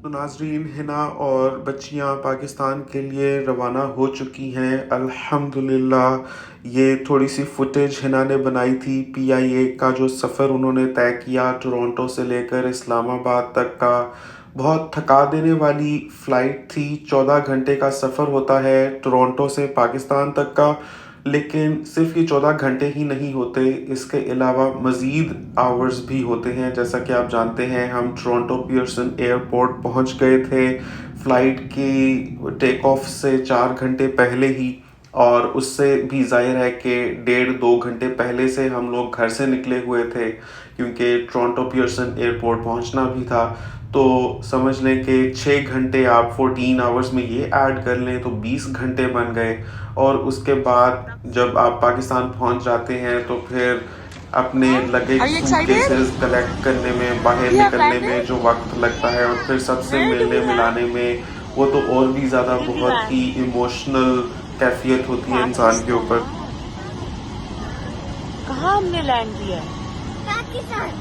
तो नाजरीन, हिना और बच्चियां पाकिस्तान के लिए रवाना हो चुकी हैं अल्हम्दुलिल्लाह। ये थोड़ी सी फुटेज हिना ने बनाई थी। पीआईए का जो सफ़र उन्होंने तय किया टोरंटो से लेकर इस्लामाबाद तक का, बहुत थका देने वाली फ़्लाइट थी। 14 घंटे का सफ़र होता है टोरंटो से पाकिस्तान तक का। लेकिन सिर्फ ये 14 घंटे ही नहीं होते, इसके अलावा मज़ीद आवर्स भी होते हैं। जैसा कि आप जानते हैं, हम टोरंटो पियर्सन एयरपोर्ट पहुंच गए थे फ़्लाइट की टेक ऑफ से 4 घंटे पहले ही। और उससे भी जाहिर है कि 1.5-2 घंटे पहले से हम लोग घर से निकले हुए थे, क्योंकि टोरंटो पियर्सन एयरपोर्ट पहुंचना भी था। तो समझ लें कि 6 घंटे आप 14 आवर्स में ये ऐड कर लें तो 20 घंटे बन गए। और उसके बाद जब आप पाकिस्तान पहुंच जाते हैं तो फिर अपने luggage Are you excited? Suitcases collect करने में, बाहर Do you have निकलने में landed? जो वक्त लगता है और फिर सबसे Where do मिलने we land? मिलाने में, वो तो और भी ज़्यादा Where did we बहुत ही land? इमोशनल कैफियत होती है इंसान के ऊपर। पाकिस्तान। कहाँ हमने लैंड किया है? पाकिस्तान।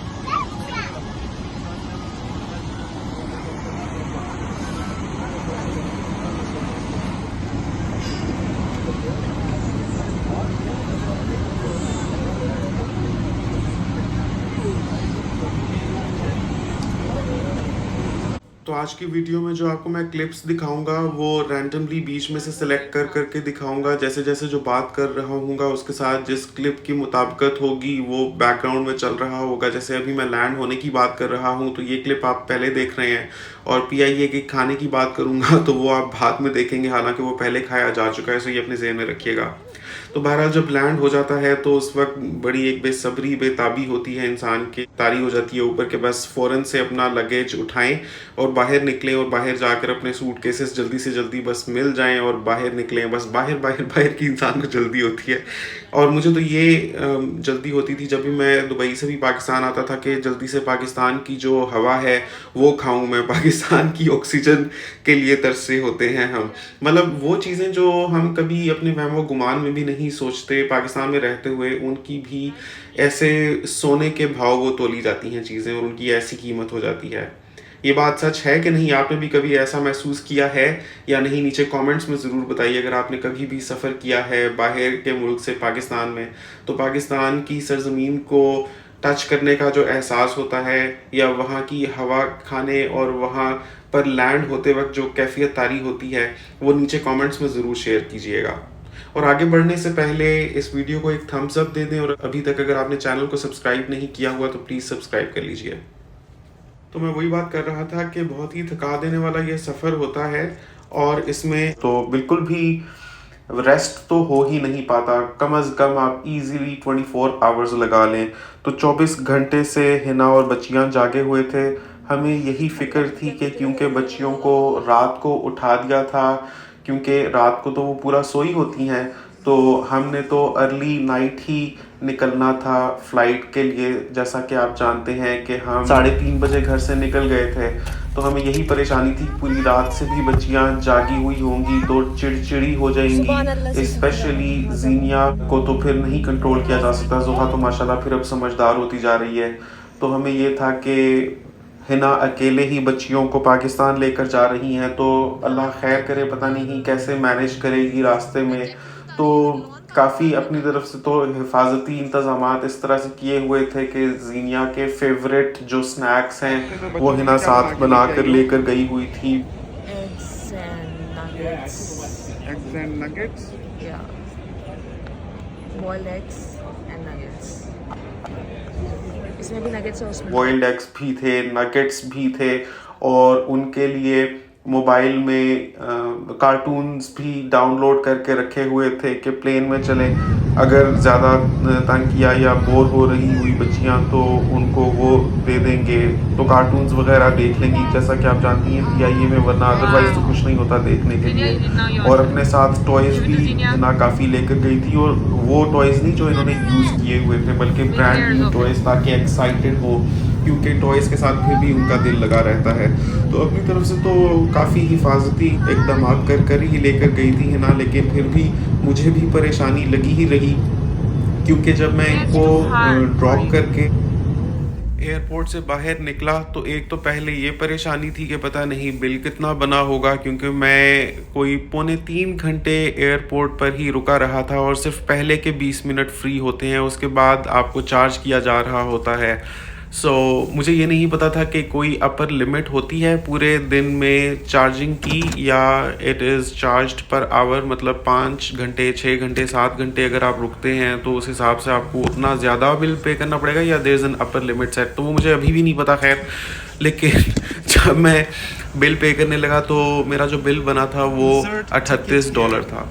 तो आज की वीडियो में जो आपको मैं क्लिप्स दिखाऊंगा वो रैंडमली बीच में से सिलेक्ट कर करके दिखाऊंगा। जैसे जैसे जो बात कर रहा हूँगा उसके साथ जिस क्लिप की मुताबिकत होगी वो बैकग्राउंड में चल रहा होगा। जैसे अभी मैं लैंड होने की बात कर रहा हूँ तो ये क्लिप आप पहले देख रहे हैं, और पीआईए के खाने की बात करूँगा तो वो आप बाद में देखेंगे, हालांकि वो पहले खाया जा चुका है, सो ये अपने ज़हन में रखिएगा। तो बहरहाल जब लैंड हो जाता है तो उस वक्त बड़ी एक बेसब्री बेताबी होती है इंसान की, तारी हो जाती है ऊपर के बस फ़ौरन से अपना लगेज उठाएं और बाहर निकलें, और बाहर जाकर अपने सूटकेसेस जल्दी से जल्दी बस मिल जाएं और बाहर निकलें। बस बाहर बाहर बाहर की इंसान को जल्दी होती है। और मुझे तो ये जल्दी होती थी जब भी मैं दुबई से भी पाकिस्तान आता था कि जल्दी से पाकिस्तान की जो हवा है वो खाऊं मैं, पाकिस्तान की ऑक्सीजन के लिए तरसे होते हैं हम। मतलब वो चीज़ें जो हम कभी अपने वहमो गुमान में भी नहीं सोचते, पाकिस्तान में रहते हुए उनकी भी ऐसे सोने के भाव वो तोली जाती हैं चीज़ें, और उनकी ऐसी कीमत हो जाती है। ये बात सच है कि नहीं? आपने भी कभी ऐसा महसूस किया है या नहीं? नीचे कमेंट्स में ज़रूर बताइए अगर आपने कभी भी सफ़र किया है बाहर के मुल्क से पाकिस्तान में। तो पाकिस्तान की सरज़मीन को टच करने का जो एहसास होता है, या वहाँ की हवा खाने और वहाँ पर लैंड होते वक्त जो कैफियत तारी होती है, वो नीचे कमेंट्स में ज़रूर शेयर कीजिएगा। और आगे बढ़ने से पहले इस वीडियो को एक थम्स अप दे दें, और अभी तक अगर आपने चैनल को सब्सक्राइब नहीं किया हुआ तो प्लीज़ सब्सक्राइब कर लीजिए। तो मैं वही बात कर रहा था कि बहुत ही थका देने वाला ये सफ़र होता है, और इसमें तो बिल्कुल भी रेस्ट तो हो ही नहीं पाता। कम अज़ कम आप इजीली 24 आवर्स लगा लें तो 24 घंटे से हिना और बच्चियां जागे हुए थे। हमें यही फ़िक्र थी कि क्योंकि बच्चियों को रात को उठा दिया था, क्योंकि रात को तो वो पूरा सोई होती हैं, तो हमने तो अर्ली नाइट ही निकलना था फ़्लाइट के लिए। जैसा कि आप जानते हैं कि हम 3:30 बजे घर से निकल गए थे, तो हमें यही परेशानी थी पूरी रात से भी बच्चियां जागी हुई होंगी तो चिड़चिड़ी हो सुभान जाएंगी। अल्लाह से स्पेशली जीनिया को तो फिर नहीं कंट्रोल किया जा सकता। जोहा तो माशाल्लाह फिर अब समझदार होती जा रही है। तो हमें ये था कि हिना अकेले ही बच्चियों को पाकिस्तान लेकर जा रही हैं, तो अल्लाह खैर करे, पता नहीं कैसे मैनेज करेगी रास्ते में। तो काफ़ी अपनी तरफ से तो हिफाजती इंतज़ामात इस तरह से किए हुए थे कि जीनिया के फेवरेट जो स्नैक्स हैं वो हिना साथ बना कर लेकर गई हुई थी। eggs and nuggets. Eggs and nuggets. Yeah, boiled eggs and nuggets. इसमें भी nuggets है, उसमें बॉइल्ड एग्स भी थे, नगेट्स भी थे, और उनके लिए मोबाइल में कार्टून्स भी डाउनलोड करके रखे हुए थे कि प्लेन में चलें, अगर ज़्यादा तंग किया या बोर हो रही हुई बच्चियां तो उनको वो दे देंगे, तो कार्टून्स वगैरह देख लेंगी। जैसा कि आप जानती हैं पीआईए में, वरना अदरवाइज तो कुछ नहीं होता देखने के लिए। और अपने साथ टॉयज़ भी ना काफ़ी लेकर गई थी, और वो टॉयज़ नहीं जो इन्होंने यूज़ किए हुए थे, बल्कि ब्रांड न्यू टॉयज़, ताकि एक्साइटेड हो, क्योंकि टॉयज़ के साथ फिर भी उनका दिल लगा रहता है। तो अपनी तरफ से तो काफ़ी हिफाजती इकदाम कर कर ही लेकर गई थी हिना, लेकिन फिर भी मुझे भी परेशानी लगी ही रही, क्योंकि जब मैं इनको ड्रॉप करके एयरपोर्ट से बाहर निकला तो एक तो पहले ये परेशानी थी कि पता नहीं बिल कितना बना होगा, क्योंकि मैं कोई 2.75 घंटे एयरपोर्ट पर ही रुका रहा था और सिर्फ पहले के 20 मिनट फ्री होते हैं, उसके बाद आपको चार्ज किया जा रहा होता है। मुझे ये नहीं पता था कि कोई अपर लिमिट होती है पूरे दिन में चार्जिंग की, या it is charged per hour, मतलब 5 घंटे 6 घंटे 7 घंटे अगर आप रुकते हैं तो उस हिसाब से आपको उतना ज़्यादा बिल पे करना पड़ेगा, या there is an upper limit set. तो वो मुझे अभी भी नहीं पता खैर। लेकिन जब मैं बिल पे करने लगा तो मेरा जो बिल बना था वो $38 था।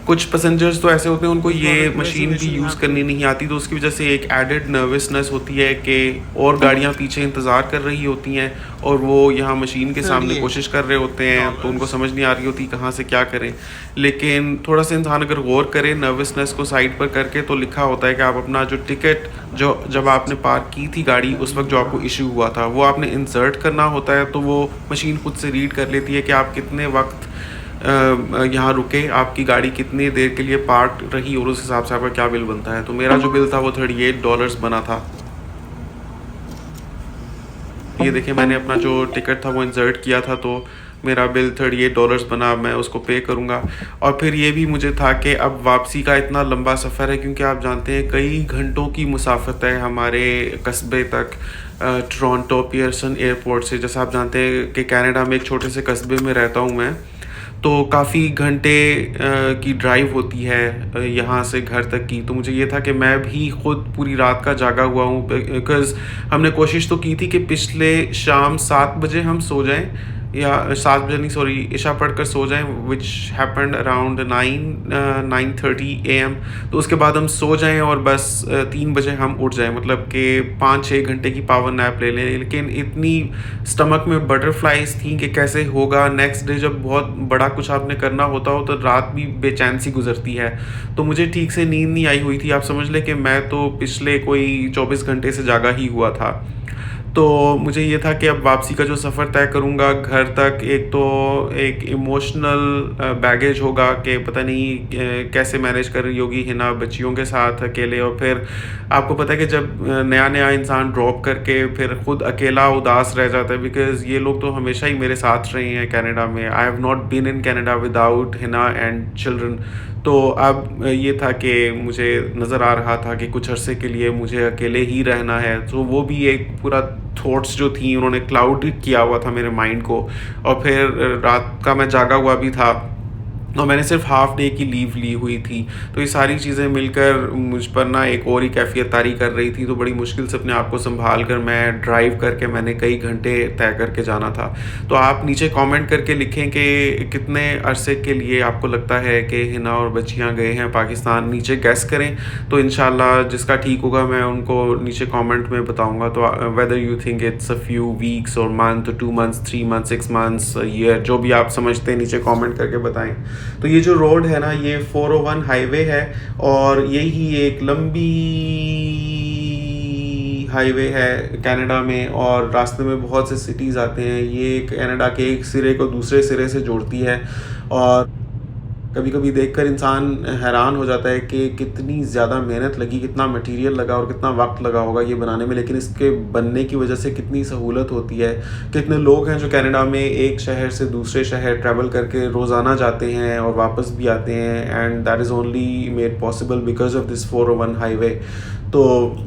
कुछ पैसेंजर्स तो ऐसे होते हैं उनको ये मशीन भी यूज़ करनी नहीं आती, तो उसकी वजह से एक एडेड नर्वसनेस होती है कि और गाड़ियाँ पीछे इंतज़ार कर रही होती हैं और वो यहाँ मशीन के सामने कोशिश कर रहे होते हैं, तो उनको समझ नहीं आ रही होती कहाँ से क्या करें। लेकिन थोड़ा सा इंसान अगर गौर करे नर्वसनेस को साइड पर करके, तो लिखा होता है कि आप अपना जो टिकट जो जब आपने पार्क की थी गाड़ी उस वक्त जो आपको इशू हुआ था वो आपने इंसर्ट करना होता है, तो वो मशीन खुद से रीड कर लेती है कि आप कितने वक्त यहाँ रुके, आपकी गाड़ी कितनी देर के लिए पार्क रही, और उस हिसाब से आपका क्या बिल बनता है। तो मेरा जो बिल था वो $38 बना था। ये देखिए मैंने अपना जो टिकट था वो इंसर्ट किया था, तो मेरा बिल $38 बना। मैं उसको पे करूँगा। और फिर ये भी मुझे था कि अब वापसी का इतना लंबा सफ़र है, क्योंकि आप जानते हैं कई घंटों की मुसाफत है हमारे कस्बे तक टोरंटो पियर्सन एयरपोर्ट से। जैसा आप जानते हैं कि कनाडा में एक छोटे से कस्बे में रहता हूँ मैं, तो काफ़ी घंटे की ड्राइव होती है यहाँ से घर तक की। तो मुझे ये था कि मैं भी खुद पूरी रात का जागा हुआ हूँ, बिकॉज़ हमने कोशिश तो की थी कि पिछले शाम 7 बजे हम सो जाएं, या 7 बजे नहीं, सॉरी, इशा पढ़कर सो जाएं, विच हैपेंड अराउंड 9:30 AM। तो उसके बाद हम सो जाएं और बस 3 बजे हम उठ जाएं, मतलब कि 5-6 घंटे की पावर नैप ले लें। लेकिन इतनी स्टमक में बटरफ्लाइज थी कि कैसे होगा नेक्स्ट डे, जब बहुत बड़ा कुछ आपने करना होता हो तो रात भी बेचैन सी गुजरती है। तो मुझे ठीक से नींद नहीं आई हुई थी। आप समझ लें कि मैं तो पिछले कोई 24 घंटे से जागा ही हुआ था। तो मुझे ये था कि अब वापसी का जो सफ़र तय करूँगा घर तक, एक तो एक इमोशनल बैगेज होगा कि पता नहीं कैसे मैनेज कर रही होगी हिना बच्चियों के साथ अकेले। और फिर आपको पता है कि जब नया नया इंसान ड्रॉप करके फिर ख़ुद अकेला उदास रह जाता है, बिकॉज़ ये लोग तो हमेशा ही मेरे साथ रहे हैं कनाडा में। I have not been in Canada without Hina and children. तो अब ये था कि मुझे नज़र आ रहा था कि कुछ अरसे के लिए मुझे अकेले ही रहना है। तो वो भी एक पूरा थॉट्स जो थी उन्होंने क्लाउड किया हुआ था मेरे माइंड को। और फिर रात का मैं जागा हुआ भी था और मैंने सिर्फ हाफ डे की लीव ली हुई थी। तो ये सारी चीज़ें मिलकर मुझ पर ना एक और ही कैफियत तारी कर रही थी। तो बड़ी मुश्किल से अपने आप को संभाल कर मैं ड्राइव करके मैंने कई घंटे तय करके जाना था। तो आप नीचे कमेंट करके लिखें कि कितने अरसे के लिए आपको लगता है कि हिना और बच्चियां गए हैं पाकिस्तान। नीचे गैस करें, तो इंशाल्लाह जिसका ठीक होगा मैं उनको नीचे कमेंट में बताऊंगा। तो whether you think it's a few weeks और month, 2 months, 3 months, 6 months, year, जो भी आप समझते हैं नीचे कमेंट करके बताएं। तो ये जो रोड है ना, ये 401 हाईवे है और यही एक लंबी हाईवे है कनाडा में, और रास्ते में बहुत से सिटीज़ आते हैं। ये कनाडा के एक सिरे को दूसरे सिरे से जोड़ती है। और कभी कभी देखकर इंसान हैरान हो जाता है कि कितनी ज़्यादा मेहनत लगी, कितना मटेरियल लगा और कितना वक्त लगा होगा ये बनाने में। लेकिन इसके बनने की वजह से कितनी सहूलत होती है। कितने लोग हैं जो कनाडा में एक शहर से दूसरे शहर ट्रैवल करके रोज़ाना जाते हैं और वापस भी आते हैं, and that is only made possible because of this 401 highway. तो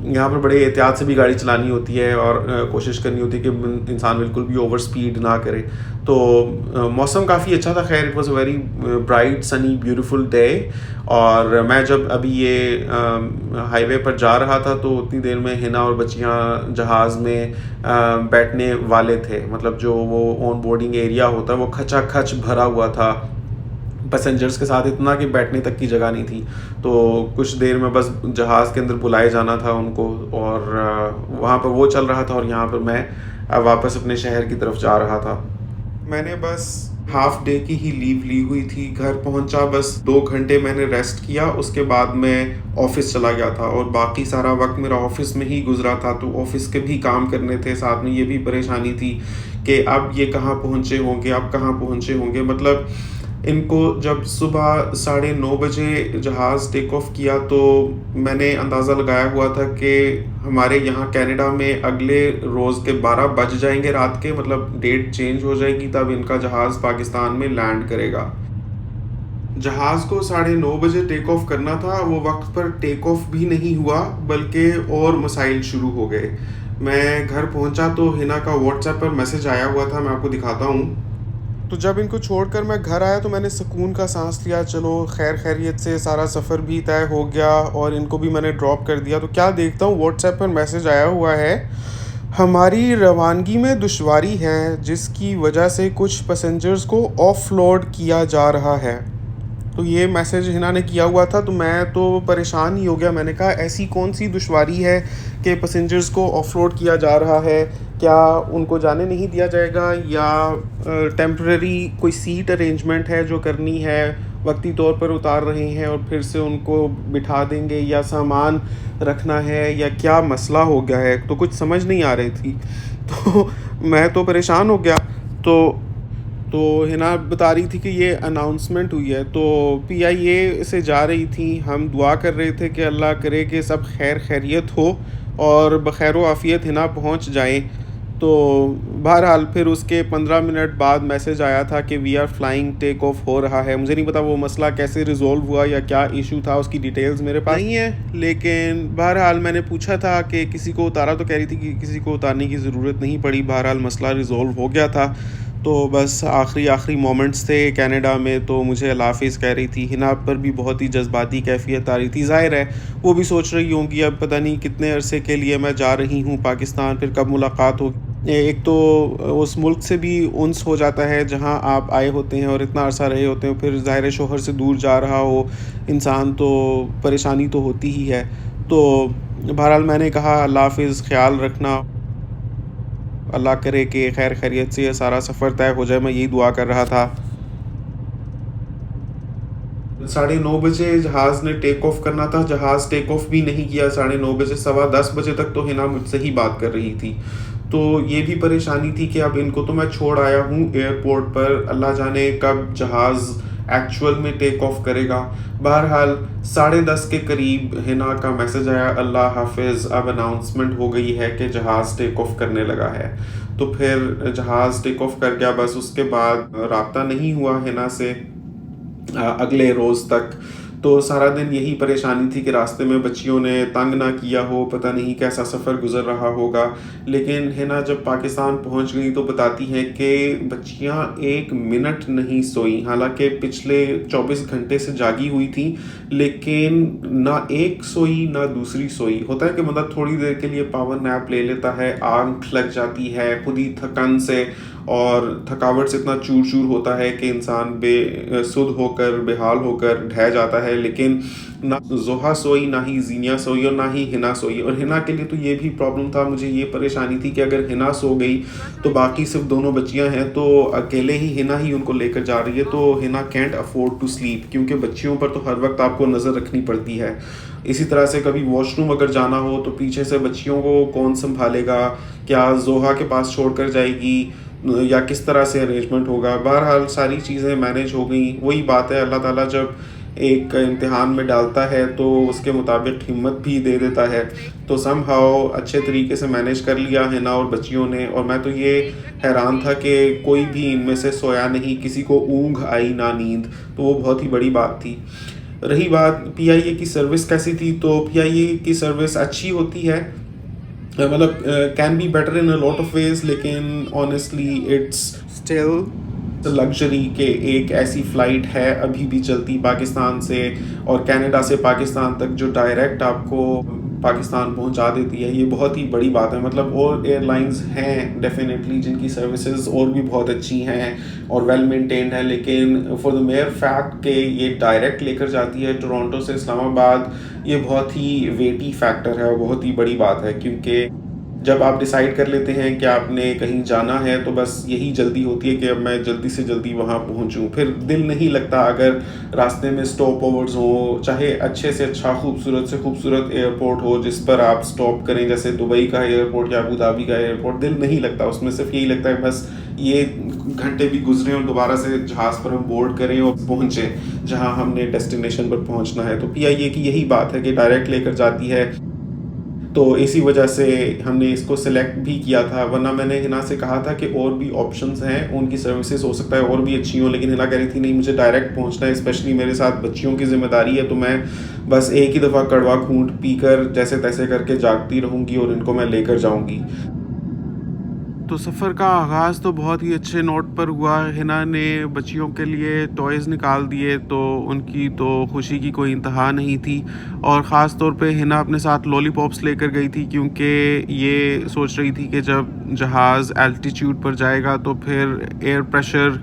यहाँ पर बड़े एहतियात से भी गाड़ी चलानी होती है और कोशिश करनी होती है कि इंसान बिल्कुल भी ओवर स्पीड ना करे। तो मौसम काफ़ी अच्छा था। खैर, it was a very bright sunny beautiful day. और मैं जब अभी ये हाईवे पर जा रहा था तो उतनी देर में हिना और बच्चियाँ जहाज़ में बैठने वाले थे। मतलब जो वो ऑन बोर्डिंग एरिया होता है वो खचाखच भरा हुआ था पैसेंजर्स के साथ, इतना कि बैठने तक की जगह नहीं थी। तो कुछ देर में बस जहाज़ के अंदर बुलाए जाना था उनको, और वहाँ पर वो चल रहा था और यहाँ पर मैं वापस अपने शहर की तरफ जा रहा था। मैंने बस हाफ डे की ही लीव ली हुई थी। घर पहुंचा, बस 2 घंटे मैंने रेस्ट किया, उसके बाद मैं ऑफिस चला गया था और बाकी सारा वक्त मेरा ऑफिस में ही गुजरा था। तो ऑफिस के भी काम करने थे, साथ में ये भी परेशानी थी कि अब ये कहाँ पहुँचे होंगे, अब कहाँ पहुँचे होंगे। मतलब इनको जब सुबह 9:30 बजे जहाज़ टेक ऑफ किया तो मैंने अंदाज़ा लगाया हुआ था कि हमारे यहाँ कनाडा में अगले रोज़ के 12 बज जाएंगे रात के, मतलब डेट चेंज हो जाएगी तब इनका जहाज़ पाकिस्तान में लैंड करेगा। जहाज़ को 9:30 बजे टेक ऑफ करना था, वो वक्त पर टेक ऑफ भी नहीं हुआ बल्कि और मसाइल शुरू हो गए। मैं घर पहुंचा तो हिना का व्हाट्सएप पर मैसेज आया हुआ था, मैं आपको दिखाता हूँ। तो जब इनको छोड़कर मैं घर आया तो मैंने सुकून का सांस लिया, चलो खैर खैरियत से सारा सफ़र भी तय हो गया और इनको भी मैंने ड्रॉप कर दिया। तो क्या देखता हूँ व्हाट्सएप पर मैसेज आया हुआ है, हमारी रवानगी में दुश्वारी है जिसकी वजह से कुछ पैसेंजर्स को ऑफलोड किया जा रहा है। तो ये मैसेज हिना ने किया हुआ था, तो मैं तो परेशान ही हो गया। मैंने कहा ऐसी कौन सी दुश्वारी है कि पैसेंजर्स को ऑफलोड किया जा रहा है, क्या उनको जाने नहीं दिया जाएगा या टेम्पररी कोई सीट अरेंजमेंट है जो करनी है, वक्ती तौर पर उतार रहे हैं और फिर से उनको बिठा देंगे, या सामान रखना है, या क्या मसला हो गया है। तो कुछ समझ नहीं आ रही थी तो मैं तो परेशान हो गया। तो हिना बता रही थी कि ये अनाउंसमेंट हुई है, तो पीआईए से जा रही थी। हम दुआ कर रहे थे कि अल्लाह करे कि सब खैर खैरियत हो और बखैर आफ़ियत हिना पहुंच जाए। तो बहरहाल फिर उसके 15 मिनट बाद मैसेज आया था कि we are flying, take off हो रहा है। मुझे नहीं पता वो मसला कैसे रिज़ोल्व हुआ या क्या इशू था, उसकी डिटेल्स मेरे पास नहीं है, लेकिन बहरहाल मैंने पूछा था कि किसी को उतारा, तो कह रही थी कि किसी को उतारने की ज़रूरत नहीं पड़ी, बहरहाल मसला रिज़ोल्व हो गया था। तो बस आखिरी मोमेंट्स थे कनाडा में, तो मुझे अल्लाह हाफ़िज़ कह रही थी। हिना पर भी बहुत ही जज्बाती कैफियत आ रही थी। ज़ाहिर है वो भी सोच रही होंगी अब पता नहीं कितने अरसे के लिए मैं जा रही हूँ पाकिस्तान, फिर कब मुलाकात होगी। एक तो उस मुल्क से भी उन्स हो जाता है जहाँ आप आए होते हैं और इतना अरसा रहे होते हैं, फिर ज़ाहिर है शोहर से दूर जा रहा हो इंसान तो परेशानी तो होती ही है। तो बहरहाल मैंने कहा अल्लाह हाफ़िज़, ख्याल रखना, अल्लाह करे कि खैर खैरियत से ये सारा सफ़र तय हो जाए, मैं यही दुआ कर रहा था। 9:30 बजे जहाज़ ने टेक ऑफ करना था, जहाज़ टेक ऑफ भी नहीं किया। 9:30 बजे, 10:15 बजे तक तो हिना मुझसे ही बात कर रही थी। तो ये भी परेशानी थी कि अब इनको तो मैं छोड़ आया हूँ एयरपोर्ट पर, अल्लाह जाने कब जहाज़ एक्चुअल में टेक ऑफ करेगा। बहरहाल 10:30 के करीब हिना का मैसेज आया, अल्लाह हाफिज़, अब अनाउंसमेंट हो गई है कि जहाज़ टेक ऑफ करने लगा है। तो फिर जहाज़ टेक ऑफ कर गया, बस उसके बाद राब्ता नहीं हुआ हिना से अगले रोज़ तक। तो सारा दिन यही परेशानी थी कि रास्ते में बच्चियों ने तंग ना किया हो, पता नहीं कैसा सफ़र गुज़र रहा होगा। लेकिन हिना जब पाकिस्तान पहुंच गई तो बताती है कि बच्चियां 1 मिनट नहीं सोई, हालांकि पिछले 24 घंटे से जागी हुई थी, लेकिन ना एक सोई ना दूसरी सोई। होता है कि मतलब थोड़ी देर के लिए पावर नैप ले लेता है, आंख लग जाती है खुद ही थकन से, और थकावट से इतना चूर चूर होता है कि इंसान बेसुध होकर बेहाल होकर ढह जाता है। लेकिन ना जोहा सोई, ना ही जीनिया सोई और ना ही हिना सोई। और हिना के लिए तो ये भी प्रॉब्लम था, मुझे ये परेशानी थी कि अगर हिना सो गई तो बाकी सिर्फ दोनों बच्चियां हैं, तो अकेले ही हिना ही उनको लेकर जा रही है, तो Hina can't afford to sleep, क्योंकि बच्चियों पर तो हर वक्त आपको नज़र रखनी पड़ती है। इसी तरह से कभी वॉशरूम अगर जाना हो तो पीछे से बच्चियों को कौन संभालेगा, क्या जोहा के पास छोड़कर जाएगी या किस तरह से अरेंजमेंट होगा। बहरहाल सारी चीज़ें मैनेज हो गई। वही बात है, अल्लाह ताला जब एक इम्तिहान में डालता है तो उसके मुताबिक हिम्मत भी दे देता है। तो समहाउ अच्छे तरीके से मैनेज कर लिया हिना और बच्चियों ने। और मैं तो ये हैरान था कि कोई भी इनमें से सोया नहीं, किसी को ऊँघ आई ना नींद, तो वो बहुत ही बड़ी बात थी। रही बात पीआईए की सर्विस कैसी थी, तो पीआईए की सर्विस अच्छी होती है, मतलब can be better in a lot of ways, लेकिन ऑनेस्टली इट्स स्टिल लग्जरी के एक ऐसी फ़्लाइट है अभी भी चलती पाकिस्तान से और कनाडा से पाकिस्तान तक, जो डायरेक्ट आपको पाकिस्तान पहुंचा देती है। ये बहुत ही बड़ी बात है। मतलब और एयरलाइंस हैं डेफिनेटली जिनकी सर्विसेज और भी बहुत अच्छी हैं और वेल मेंटेन्ड है, लेकिन फॉर द मेयर फैक्ट कि ये डायरेक्ट लेकर जाती है टोरंटो से इस्लामाबाद, ये बहुत ही वेटी फैक्टर है और बहुत ही बड़ी बात है, क्योंकि जब आप डिसाइड कर लेते हैं कि आपने कहीं जाना है तो बस यही जल्दी होती है कि अब मैं जल्दी से जल्दी वहाँ पहुँचूँ। फिर दिल नहीं लगता अगर रास्ते में स्टॉप ओवर्स हो, चाहे अच्छे से अच्छा खूबसूरत से खूबसूरत एयरपोर्ट हो जिस पर आप स्टॉप करें, जैसे दुबई का एयरपोर्ट या अबू धाबी का एयरपोर्ट, दिल नहीं लगता उसमें। सिर्फ यही लगता है बस ये घंटे भी गुजरे और दोबारा से जहाज़ पर हम बोर्ड करें और पहुँचे जहाँ हमने डेस्टिनेशन पर पहुँचना है। तो पीआईए की यही बात है कि डायरेक्ट लेकर जाती है, तो इसी वजह से हमने इसको सिलेक्ट भी किया था। वरना मैंने हिना से कहा था कि और भी ऑप्शंस हैं, उनकी सर्विसेज हो सकता है और भी अच्छी हों, लेकिन हिना कह रही थी नहीं मुझे डायरेक्ट पहुंचना है, स्पेशली मेरे साथ बच्चियों की ज़िम्मेदारी है, तो मैं बस एक ही दफ़ा कड़वा घूंट पीकर जैसे तैसे करके जागती रहूँगी और इनको मैं लेकर जाऊँगी। तो सफ़र का आगाज़ तो बहुत ही अच्छे नोट पर हुआ। हिना ने बच्चियों के लिए टॉयज़ निकाल दिए तो उनकी तो खुशी की कोई इंतहा नहीं थी। और ख़ास तौर पे हिना अपने साथ लॉलीपॉप्स लेकर गई थी क्योंकि ये सोच रही थी कि जब जहाज़ एल्टीट्यूड पर जाएगा तो फिर एयर प्रेशर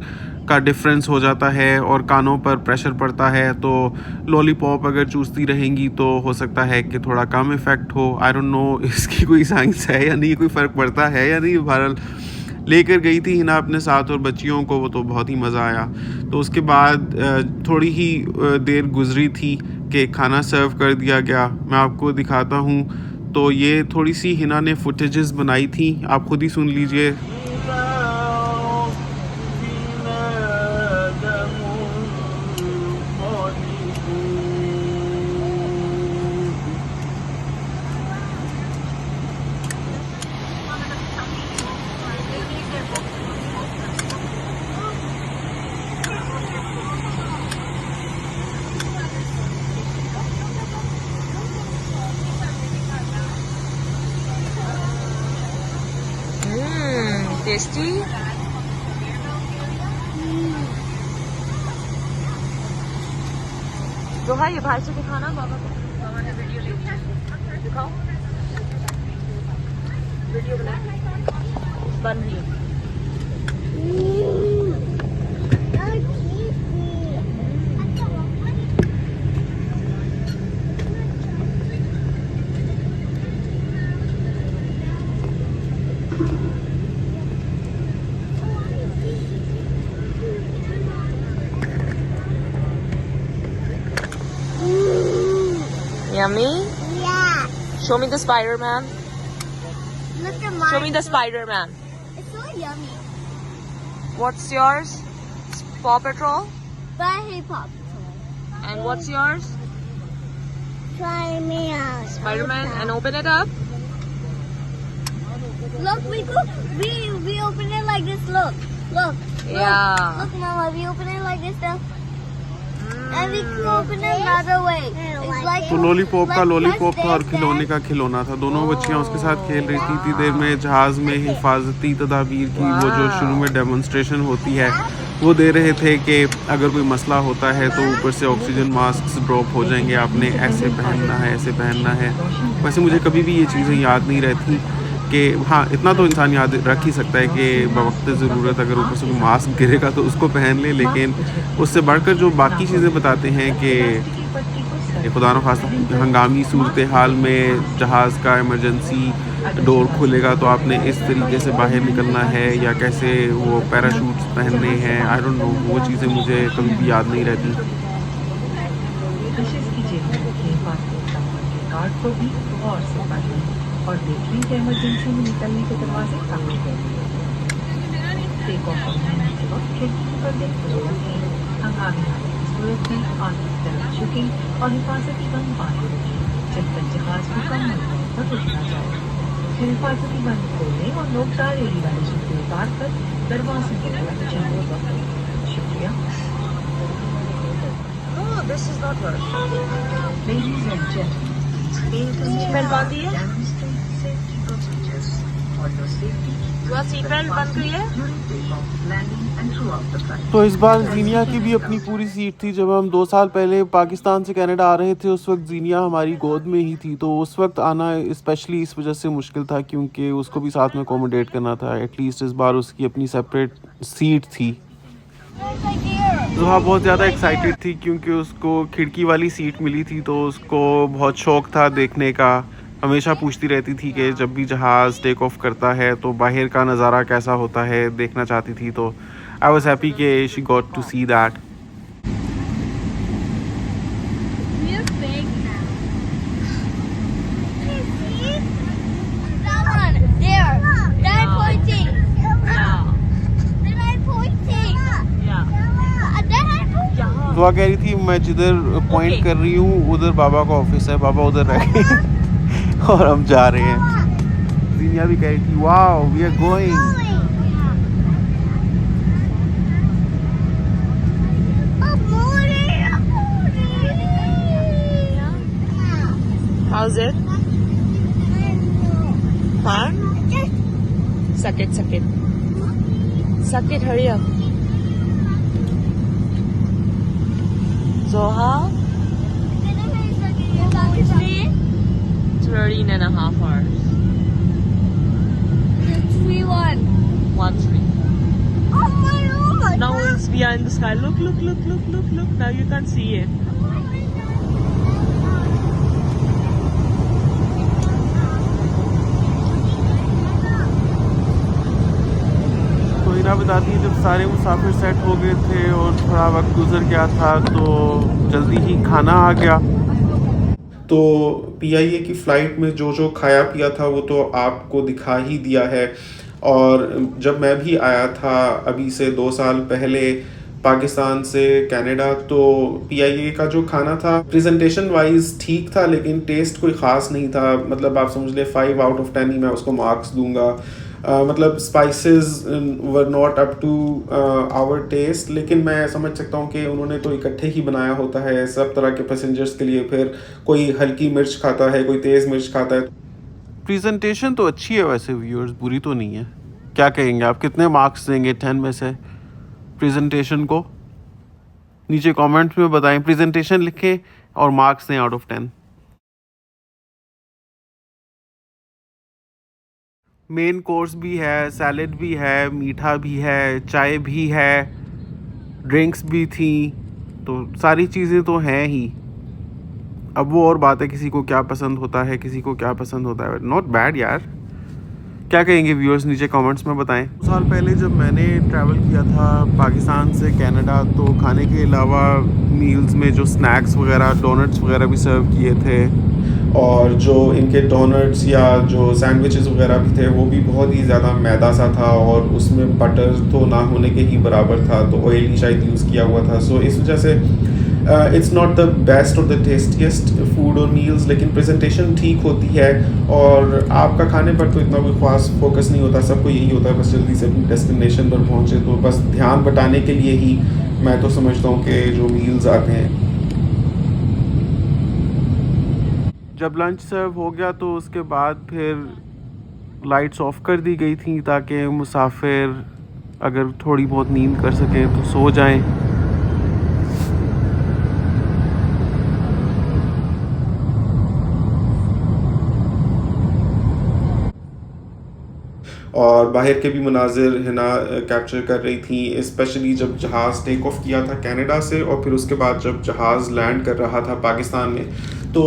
का डिफरेंस हो जाता है और कानों पर प्रेशर पड़ता है, तो लॉलीपॉप अगर चूसती रहेंगी तो हो सकता है कि थोड़ा कम इफ़ेक्ट हो। आई डोंट नो इसकी कोई साइंस है या नहीं, कोई फ़र्क पड़ता है या नहीं। बहरहाल लेकर गई थी हिना अपने साथ और बच्चियों को, वो तो बहुत ही मज़ा आया। तो उसके बाद थोड़ी ही देर गुजरी थी कि खाना सर्व कर दिया गया। मैं आपको दिखाता हूँ। तो ये थोड़ी सी हिना ने फुटेजेस बनाई थी, आप खुद ही सुन लीजिए। टेस्टी। तो भाई ये भाई से दिखाना बाबा को। बाबा ने वीडियो ली, दिखाओ वीडियो बन रही है। Yummy? Yeah. Show me the Spider-Man. Look at mine. Show me the Spider-Man. It's so yummy. What's yours? Paw Patrol. But I hate Paw Patrol. And what's yours? Try me out. Spider-Man. And open it up. Look, we open it like this. Look. Yeah. Look, Mama, we open it like this now. And we can open it another way. It's like तो lollipop का like lollipop था और this, खिलौने का खिलौना था। दोनों बच्चियां उसके साथ खेल रही थी। इतनी देर में जहाज़ में हिफाजती तदाबीर की वो जो शुरू में डेमोन्स्ट्रेशन होती है वो दे रहे थे कि अगर कोई मसला होता है तो ऊपर से ऑक्सीजन मास्क ड्रॉप हो जाएंगे, आपने ऐसे पहनना है, ऐसे पहनना है। वैसे मुझे कभी भी ये चीज़ें याद नहीं रहती कि हाँ, इतना तो इंसान याद रख ही सकता है कि बवक्त ज़रूरत अगर ऊपर से कोई मास्क गिरेगा तो उसको पहन ले, लेकिन उससे बढ़कर जो बाकी चीज़ें बताते हैं कि खुदा न खास्ता हंगामी सूरत हाल में जहाज़ का इमरजेंसी डोर खुलेगा तो आपने इस तरीके से बाहर निकलना है या कैसे वो पैराशूट्स पहनने हैं। आई डोंट नो, वो चीज़ें मुझे कभी भी याद नहीं रहती। और देखिए कि इमरजेंसी में निकलने के दरवाजे कहाँ हैं। टेक ऑफ करने के वक्त खिड़की पर देखते रहिए। हंगामी हालत की सूरत में आगे की तरफ झुकें और हिफाजती बंद बांध रखें जब तक जहाज मुकम्मल तौर पर रुक ना जाए। फिर हिफाजती बंद खोलें और नोकदार एड़ी वाले जूते उतार कर दरवाजे की तरफ जाएं। शुक्रिया। Oh, this is not working. Ladies and gentlemen, Seatbelt बांध दी है? सीटबेल्ट बंद हुई है? तो इस बार जीनिया की भी अपनी पूरी सीट थी। जब हम 2 साल पहले पाकिस्तान से कनाडा आ रहे थे उस वक्त जीनिया हमारी गोद में ही थी, तो उस वक्त आना स्पेशली इस वजह से मुश्किल था क्योंकि उसको भी साथ में अकोमोडेट करना था। एटलीस्ट इस बार उसकी अपनी सेपरेट सीट थी। ज़ुहा बहुत ज़्यादा एक्साइटेड थी क्योंकि उसको खिड़की वाली सीट मिली थी, तो उसको बहुत शौक़ था देखने का हमेशा पूछती रहती थी कि जब भी जहाज़ टेक ऑफ करता है तो बाहर का नज़ारा कैसा होता है देखना चाहती थी, तो आई वॉज हैप्पी कि she got to see that. We are big now. Can you see? That one. There. They're pointing. Yeah. They're pointing. Yeah. They're pointing. यहाँ दुआ कह रही थी मैं जिधर पॉइंट कर रही हूँ उधर बाबा का ऑफिस है, बाबा उधर रह गए और हम जा रहे हैं। दुनिया भी कह रही थी wow we are going. How's it? Fun? Suck it, suck it. Suck it, hurry up. Zoha? It's 13 and a half hours. 3-1. 1-3. Oh my god. Now it's behind the sky. Look, look, look, look, look, look. Now you can't see it. तो इना बताती है जब सारे मुसाफिर set हो गए थे और थोड़ा वक्त गुजर गया था तो जल्दी ही खाना आ गया। तो पीआईए की फ़्लाइट में जो जो खाया पिया था वो तो आपको दिखा ही दिया है। और जब मैं भी आया था अभी से 2 साल पहले पाकिस्तान से कनाडा, तो पीआईए का जो खाना था प्रेजेंटेशन वाइज ठीक था लेकिन टेस्ट कोई ख़ास नहीं था। मतलब आप समझ ले 5 आउट ऑफ 10 ही मैं उसको मार्क्स दूंगा। मतलब spices were not up to our taste, लेकिन मैं समझ सकता हूँ कि उन्होंने तो इकट्ठे ही बनाया होता है सब तरह के पैसेंजर्स के लिए। फिर कोई हल्की मिर्च खाता है, कोई तेज़ मिर्च खाता है। प्रेजेंटेशन तो अच्छी है वैसे व्यूअर्स, बुरी तो नहीं है। क्या कहेंगे आप, कितने मार्क्स देंगे 10 में से प्रेजेंटेशन को? नीचे कमेंट्स में बताएं, प्रेजेंटेशन लिखें और मार्क्स दें आउट ऑफ 10। मेन कोर्स भी है, सैलेड भी है, मीठा भी है, चाय भी है, ड्रिंक्स भी थी, तो सारी चीज़ें तो हैं ही। अब वो और बात है किसी को क्या पसंद होता है, किसी को क्या पसंद होता है। नॉट बैड यार। क्या कहेंगे व्यूअर्स, नीचे कमेंट्स में बताएं। 2 साल पहले जब मैंने ट्रैवल किया था पाकिस्तान से कनाडा, तो खाने के अलावा मील्स में जो स्नैक्स वगैरह, डोनट्स वगैरह भी सर्व किए थे। और जो इनके डोनट्स या जो सैंडविचेस वगैरह भी थे वो भी बहुत ही ज़्यादा मैदा सा था और उसमें बटर तो ना होने के ही बराबर था, तो ऑयल शायद यूज़ किया हुआ था। सो इस वजह से इट्स नॉट द बेस्ट और द टेस्टीएस्ट फूड और मील्स, लेकिन प्रेजेंटेशन ठीक होती है और आपका खाने पर तो इतना कोई ख़ास फोकस नहीं होता। सबको यही होता है बस जल्दी से अपनी डेस्टिनेशन पर पहुँचे, तो बस ध्यान बटाने के लिए ही मैं तो समझता हूँ कि जो मील्स आते हैं। जब लंच सर्व हो गया तो उसके बाद फिर लाइट्स ऑफ कर दी गई थी ताकि मुसाफिर अगर थोड़ी बहुत नींद कर सकें तो सो जाएं। और बाहर के भी मनाजिर है ना कैप्चर कर रही थी, स्पेशली जब जहाज़ टेक ऑफ किया था कनाडा से और फिर उसके बाद जब जहाज़ लैंड कर रहा था पाकिस्तान में। तो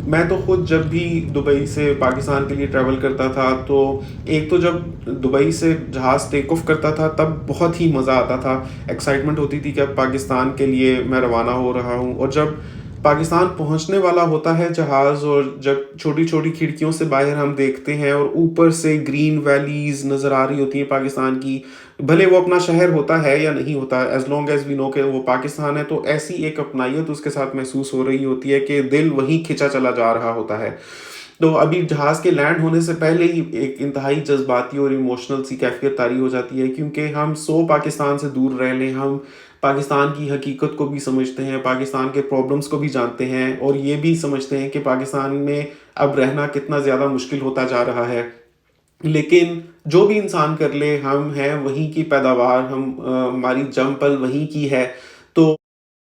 मैं तो ख़ुद जब भी दुबई से पाकिस्तान के लिए ट्रैवल करता था, तो एक तो जब दुबई से जहाज़ टेक ऑफ करता था तब बहुत ही मज़ा आता था, एक्साइटमेंट होती थी कि अब पाकिस्तान के लिए मैं रवाना हो रहा हूँ। और जब पाकिस्तान पहुंचने वाला होता है जहाज़ और जब छोटी छोटी खिड़कियों से बाहर हम देखते हैं और ऊपर से ग्रीन वैलीज़ नज़र आ रही होती हैं पाकिस्तान की, भले वो अपना शहर होता है या नहीं होता, as long as we know कि वो पाकिस्तान है, तो ऐसी एक अपनाइयत उसके साथ महसूस हो रही होती है कि दिल वहीं खिंचा चला जा रहा होता है। तो अभी जहाज़ के लैंड होने से पहले ही एक इंतहाई जज्बाती और इमोशनल सी कैफियत तारी हो जाती है, क्योंकि हम पाकिस्तान से दूर रह लें, हम पाकिस्तान की हकीकत को भी समझते हैं, पाकिस्तान के प्रॉब्लम्स को भी जानते हैं और ये भी समझते हैं कि पाकिस्तान में अब रहना कितना ज़्यादा मुश्किल होता जा रहा है। लेकिन जो भी इंसान कर ले, हम हैं वहीं की पैदावार, हम हमारी जम पल वहीं की है। तो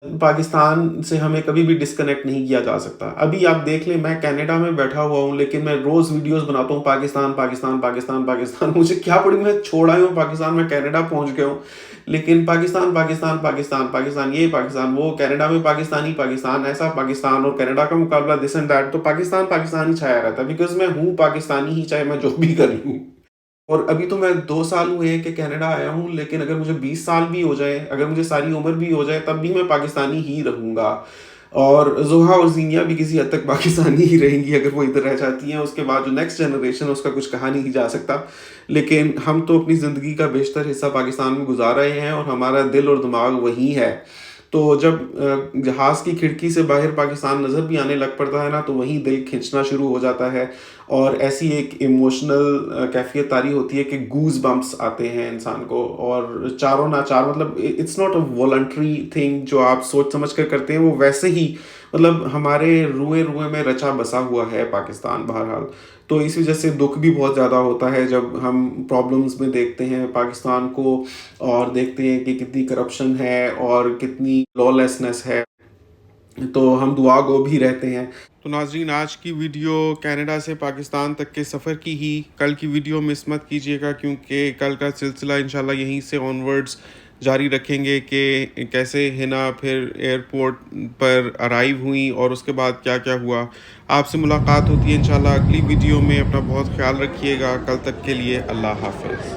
पाकिस्तान से हमें कभी भी डिस्कनेक्ट नहीं किया जा सकता। अभी आप देख लें, मैं कनाडा में बैठा हुआ हूँ, लेकिन मैं रोज़ वीडियोस बनाता हूँ पाकिस्तान पाकिस्तान पाकिस्तान पाकिस्तान। मुझे क्या पड़ी, मैं छोड़ आया हूँ पाकिस्तान, मैं कनाडा पहुँच गया हूँ, लेकिन पाकिस्तान पाकिस्तान पाकिस्तान पाकिस्तान, ये पाकिस्तान वो, कनाडा में पाकिस्तानी पाकिस्तान, ऐसा पाकिस्तान और कनाडा का मुकाबला, दिस एंड दैट। तो पाकिस्तान पाकिस्तान ही छाया रहता है, बिकॉज मैं हूँ पाकिस्तानी ही, चाहे मैं जो भी कर लूँ। और अभी तो मैं 2 साल हुए हैं कि कनाडा आया हूँ, लेकिन अगर मुझे 20 साल भी हो जाए, अगर मुझे सारी उम्र भी हो जाए, तब भी मैं पाकिस्तानी ही रहूँगा। और ज़ोहा और ज़ीनिया भी किसी हद तक पाकिस्तानी ही रहेंगी अगर वो इधर रह जाती हैं। उसके बाद जो नेक्स्ट जनरेशन है उसका कुछ कहा नहीं जा सकता, लेकिन हम तो अपनी ज़िंदगी का बेशतर हिस्सा पाकिस्तान में गुजार रहे हैं और हमारा दिल और दिमाग वहीं है। तो जब जहाज़ की खिड़की से बाहर पाकिस्तान नज़र भी आने लग पड़ता है ना, तो वहीं दिल खिंचना शुरू हो जाता है और ऐसी एक इमोशनल कैफियत तारी होती है कि गूज बम्प्स आते हैं इंसान को। और चारों ना चार, मतलब it's not a voluntary thing जो आप सोच समझ कर करते हैं, वो वैसे ही मतलब हमारे रुए रुए में रचा बसा हुआ है पाकिस्तान बहरहाल। तो इस वजह से दुख भी बहुत ज़्यादा होता है जब हम प्रॉब्लम्स में देखते हैं पाकिस्तान को और देखते हैं कि कितनी करप्शन है और कितनी लॉलेसनेस है, तो हम दुआ गो भी रहते हैं। तो नाजरीन, आज की वीडियो कनाडा से पाकिस्तान तक के सफ़र की ही। कल की वीडियो मिस मत कीजिएगा, क्योंकि कल का सिलसिला इंशाल्लाह यहीं से ऑनवर्ड्स जारी रखेंगे कि कैसे हिना फिर एयरपोर्ट पर अराइव हुई और उसके बाद क्या क्या हुआ। आपसे मुलाकात होती है इंशाल्लाह अगली वीडियो में। अपना बहुत ख्याल रखिएगा। कल तक के लिए अल्लाह हाफ़िज़।